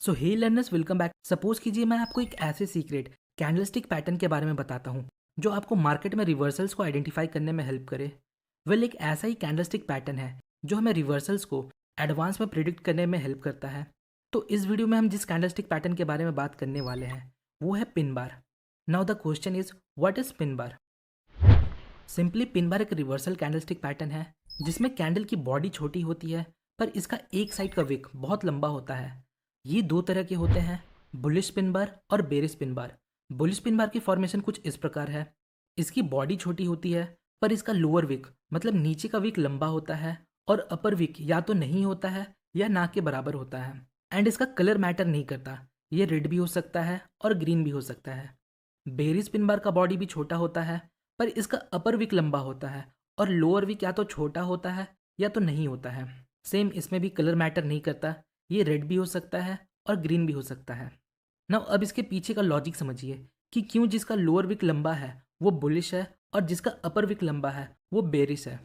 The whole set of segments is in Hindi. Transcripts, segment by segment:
सो hey learners, welcome back. Suppose कीजिए मैं आपको एक ऐसे सीक्रेट कैंडलस्टिक पैटर्न के बारे में बताता हूँ जो आपको मार्केट में रिवर्सल्स को आइडेंटिफाई करने में हेल्प करे। एक ऐसा ही कैंडलस्टिक पैटर्न है जो हमें रिवर्सल्स को एडवांस में प्रिडिक्ट करने में हेल्प करता है। तो इस वीडियो में हम जिस कैंडलस्टिक पैटर्न के बारे में बात करने वाले हैं वो है pin bar. Now the question is, what is pin bar? Simply pin bar एक रिवर्सल कैंडलस्टिक पैटर्न है जिसमें कैंडल की बॉडी छोटी होती है पर इसका एक साइड का विक बहुत लंबा होता है। ये दो तरह के होते हैं, बुलिश पिन बार और bearish pin bar. Bullish pin bar की फॉर्मेशन कुछ इस प्रकार है। इसकी बॉडी छोटी होती है पर इसका लोअर विक मतलब नीचे का विक लंबा होता है और अपर विक या तो नहीं होता है या ना के बराबर होता है। एंड इसका कलर मैटर नहीं करता, ये रेड भी हो सकता है और ग्रीन भी हो सकता है। बेरिश पिन बार का बॉडी भी छोटा होता है पर इसका अपर विक लंबा होता है और लोअर विक या तो छोटा होता है या तो नहीं होता है। सेम इसमें भी कलर मैटर नहीं करता, ये रेड भी हो सकता है और ग्रीन भी हो सकता है। नाउ अब इसके पीछे का लॉजिक समझिए कि क्यों जिसका लोअर विक लंबा है वो बुलिश है और जिसका अपर विक लंबा है वो बेरिश है।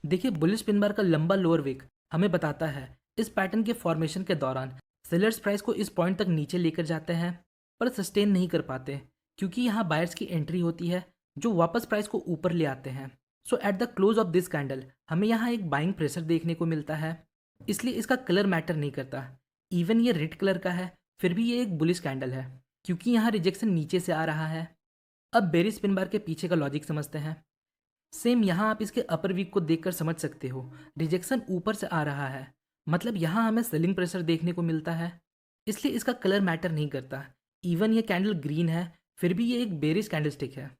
देखिए, बुलिश पिन बार का लंबा लोअर विक हमें बताता है इस पैटर्न के फॉर्मेशन के दौरान सेलर्स प्राइस को इस पॉइंट तक नीचे लेकर जाते हैं पर सस्टेन नहीं कर पाते क्योंकि यहाँ बायर्स की एंट्री होती है जो वापस प्राइस को ऊपर ले आते हैं। So at the close of this candle हमें यहाँ एक बाइंग प्रेशर देखने को मिलता है, इसलिए इसका कलर मैटर नहीं करता। इवन ये रेड कलर का है फिर भी ये एक बुलिश कैंडल है क्योंकि यहाँ रिजेक्शन नीचे से आ रहा है। अब बेरिश पिन बार के पीछे का लॉजिक समझते हैं। सेम यहाँ आप इसके अपर वीक को देखकर समझ सकते हो, रिजेक्शन ऊपर से आ रहा है मतलब यहाँ हमें सेलिंग प्रेशर देखने को मिलता है, इसलिए इसका कलर मैटर नहीं करता। इवन ये कैंडल ग्रीन है फिर भी ये एक बेरिश कैंडलस्टिक है।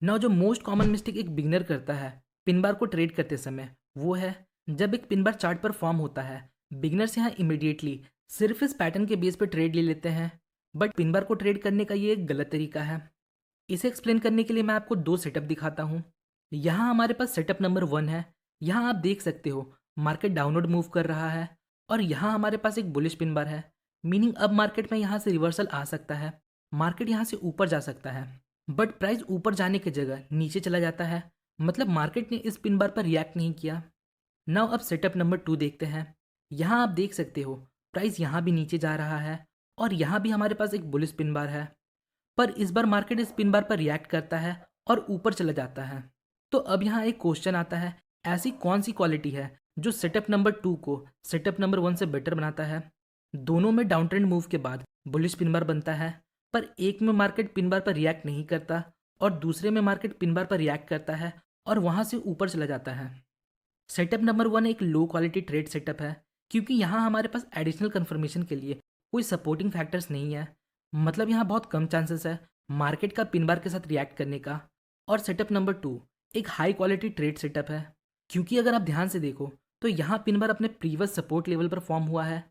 नाउ जो मोस्ट कॉमन मिस्टेक एक बिगनर करता है पिन बार को ट्रेड करते समय वो है जब एक पिन बार चार्ट पर फॉर्म होता है बिगनर्स यहाँ इमिडिएटली सिर्फ इस पैटर्न के बेस पर ट्रेड ले लेते हैं। बट पिन बार को ट्रेड करने का ये एक गलत तरीका है। इसे एक्सप्लेन करने के लिए मैं आपको दो सेटअप दिखाता हूँ। यहाँ हमारे पास सेटअप नंबर 1 है। यहाँ आप देख सकते हो मार्केट डाउनवर्ड मूव कर रहा है और यहाँ हमारे पास एक बुलिश पिन बार है, मीनिंग अब मार्केट में यहाँ से रिवर्सल आ सकता है, मार्केट यहाँ से ऊपर जा सकता है। बट प्राइस ऊपर जाने की जगह नीचे चला जाता है मतलब मार्केट ने इस पिन बार पर रिएक्ट नहीं किया। नाउ अब सेटअप नंबर 2 देखते हैं। यहाँ आप देख सकते हो प्राइस यहाँ भी नीचे जा रहा है और यहाँ भी हमारे पास एक बुलिश पिन बार है पर इस बार मार्केट इस पिन बार पर रिएक्ट करता है और ऊपर चला जाता है। तो अब यहाँ एक क्वेश्चन आता है, ऐसी कौन सी क्वालिटी है जो सेटअप नंबर 2 को सेटअप नंबर 1 से बेटर बनाता है? दोनों में डाउन ट्रेंड मूव के बाद बुलिश पिन बार बनता है पर एक में मार्केट पिन बार पर रिएक्ट नहीं करता और दूसरे में मार्केट पिन बार पर रिएक्ट करता है और वहाँ से ऊपर चला जाता है। सेटअप नंबर 1 एक लो क्वालिटी ट्रेड सेटअप है क्योंकि यहाँ हमारे पास एडिशनल कंफर्मेशन के लिए कोई सपोर्टिंग फैक्टर्स नहीं है, मतलब यहाँ बहुत कम चांसेस है मार्केट का पिन बार के साथ रिएक्ट करने का। और सेटअप नंबर 2 एक हाई क्वालिटी ट्रेड सेटअप है क्योंकि अगर आप ध्यान से देखो तो यहाँ पिन बार अपने प्रीवियस सपोर्ट लेवल पर फॉर्म हुआ है।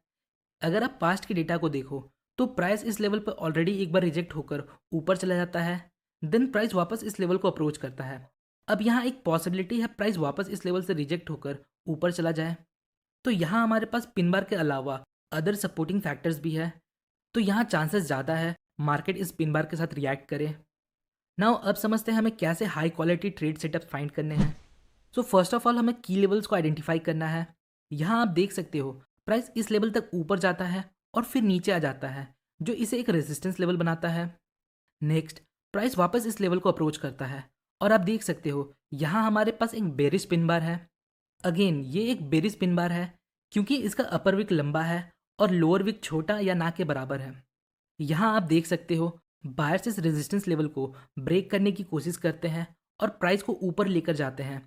अगर आप पास्ट के डेटा को देखो तो प्राइस इस लेवल पर ऑलरेडी एक बार रिजेक्ट होकर ऊपर चला जाता है, देन प्राइस वापस इस लेवल को अप्रोच करता है। अब यहाँ एक पॉसिबिलिटी है प्राइस वापस इस लेवल से रिजेक्ट होकर ऊपर चला जाए। तो यहाँ हमारे पास पिन बार के अलावा अदर सपोर्टिंग फैक्टर्स भी है, तो यहाँ चांसेस ज़्यादा है मार्केट इस पिन बार के साथ रिएक्ट करे। नाउ अब समझते हैं हमें कैसे high quality trade setup find करने हैं। सो फर्स्ट ऑफ ऑल हमें की लेवल्स को आइडेंटिफाई करना है। यहाँ आप देख सकते हो प्राइस इस लेवल तक ऊपर जाता है और फिर नीचे आ जाता है जो इसे एक रेजिस्टेंस लेवल बनाता है। नेक्स्ट प्राइस वापस इस लेवल को अप्रोच करता है और आप देख सकते हो यहाँ हमारे पास एक बेरिश पिन बार है। अगेन ये एक बेरिश पिन बार है क्योंकि इसका अपर विक लंबा है और लोअर विक छोटा या ना के बराबर है। यहाँ आप देख सकते हो बायर्स इस रेजिस्टेंस लेवल को ब्रेक करने की कोशिश करते हैं और प्राइस को ऊपर लेकर जाते हैं,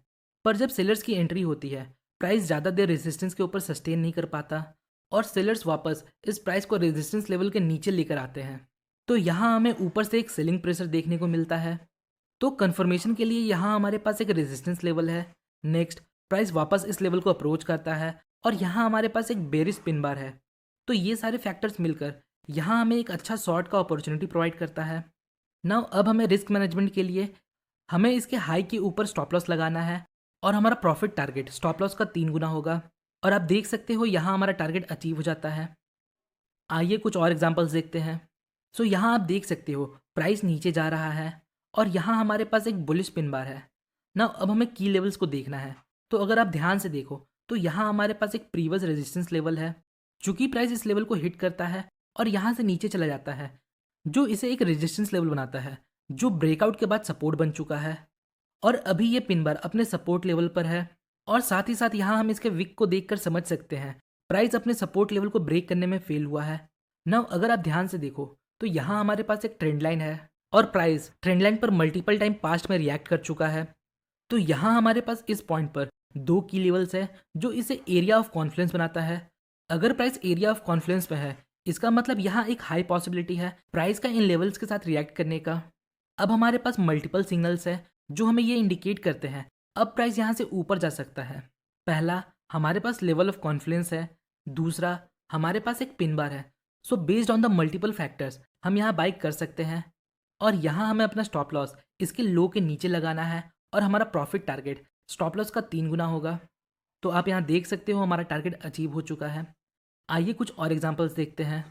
पर जब सेलर्स की एंट्री होती है प्राइस ज़्यादा देर रेजिस्टेंस के ऊपर सस्टेन नहीं कर पाता और सेलर्स वापस इस प्राइस को रेजिस्टेंस लेवल के नीचे लेकर आते हैं। तो यहाँ हमें ऊपर से एक सेलिंग प्रेशर देखने को मिलता है। तो कंफर्मेशन के लिए यहाँ हमारे पास एक रेजिस्टेंस लेवल है। नेक्स्ट प्राइस वापस इस लेवल को अप्रोच करता है और यहाँ हमारे पास एक बेरिश पिन बार है। तो ये सारे फैक्टर्स मिलकर यहाँ हमें एक अच्छा शॉर्ट का अपॉर्चुनिटी प्रोवाइड करता है। नाउ अब हमें रिस्क मैनेजमेंट के लिए हमें इसके हाई के ऊपर स्टॉप लॉस लगाना है और हमारा प्रॉफिट टारगेट स्टॉप लॉस का 3 गुना होगा और आप देख सकते हो यहाँ हमारा टारगेट अचीव हो जाता है। आइए कुछ और एग्जांपल्स देखते हैं। सो यहाँ आप देख सकते हो प्राइस नीचे जा रहा है और यहाँ हमारे पास एक बुलिश पिन बार है। नाउ अब हमें की लेवल्स को देखना है। तो अगर आप ध्यान से देखो तो यहाँ हमारे पास एक प्रीवियस रेजिस्टेंस लेवल है। चूंकि प्राइस इस लेवल को हिट करता है और यहाँ से नीचे चला जाता है, जो इसे एक रेजिस्टेंस लेवल बनाता है, जो ब्रेकआउट के बाद सपोर्ट बन चुका है। और अभी ये पिन बार अपने सपोर्ट लेवल पर है। और साथ ही साथ यहाँ हम इसके विक को देखकर समझ सकते हैं प्राइस अपने सपोर्ट लेवल को ब्रेक करने में फेल हुआ है। नाउ अगर आप ध्यान से देखो तो यहाँ हमारे पास एक ट्रेंड लाइन है और प्राइस ट्रेंड लाइन पर मल्टीपल टाइम पास्ट में रिएक्ट कर चुका है। तो यहाँ हमारे पास इस पॉइंट पर दो की लेवल्स है जो इसे एरिया ऑफ कॉन्फ्लुएंस बनाता है। अगर प्राइस एरिया ऑफ कॉन्फ्लुएंस में है, इसका मतलब यहाँ एक हाई पॉसिबिलिटी है प्राइस का इन लेवल्स के साथ रिएक्ट करने का। अब हमारे पास मल्टीपल सिग्नल्स है जो हमें ये इंडिकेट करते हैं अब प्राइस यहाँ से ऊपर जा सकता है। पहला, हमारे पास लेवल ऑफ कॉन्फ्लुएंस है। दूसरा, हमारे पास एक पिन बार है। So based on the multiple factors हम यहाँ बाई कर सकते हैं। और यहाँ हमें अपना स्टॉप लॉस इसके लो के नीचे लगाना है और हमारा प्रॉफिट टारगेट स्टॉप लॉस का 3 गुना होगा। तो आप यहाँ देख सकते हो हमारा टारगेट अचीव हो चुका है। आइए कुछ और एग्जांपल्स देखते हैं।